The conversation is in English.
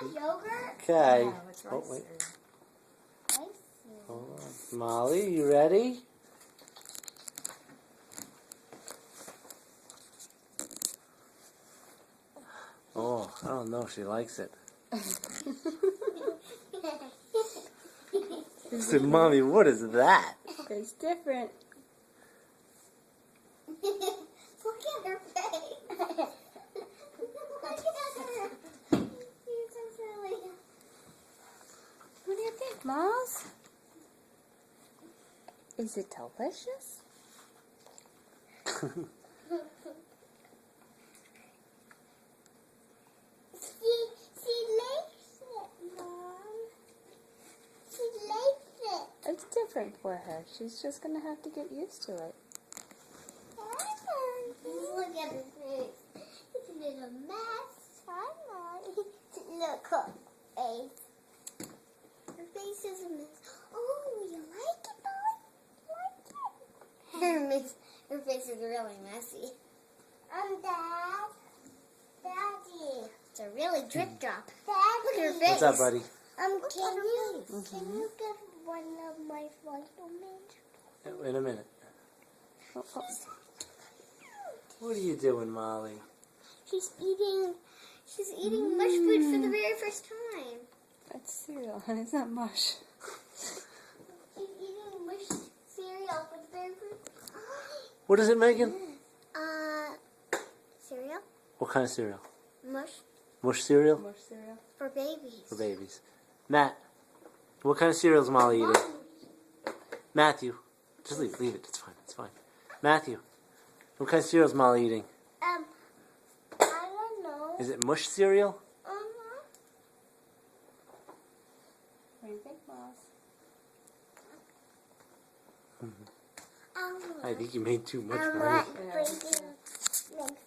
that yogurt? Okay. No, it's rice Oh, wait. cereal. Rice cereal. Hold on. Molly, you ready? Oh, I don't know if she likes it. I said, Mommy, what is that? It's different. Look at her face. Look at her. You're so silly. What do you think, Miles? Is it delicious? She likes it, Mom. She likes it. It's different for her. She's just going to have to get used to it. Look at her face. It's a little mess. Hi, Molly. Look her face. Her face is a mess. Oh, you like it, Molly? You like it? Her face is really messy. Dad. Daddy. It's a really drip drop. Daddy. Look at her face. What's up, buddy? Can you give one of my vitamins? In a minute. Oh, oh. What are you doing, Molly? She's eating mush food for the very first time. It's cereal, and it's not mush. She's eating mush cereal for the very first time. What is it, Megan? Cereal? What kind of cereal? Mush Mush cereal? Mush cereal. for babies. For babies. Matt, what kind of cereal is Molly eating? Matthew, just leave it. It's fine. It's fine. Matthew, what kind of cereal is Molly eating? I don't know. Is it mush cereal? What do you think, Miles? I think you made too much, I'm Molly. not drinking milk.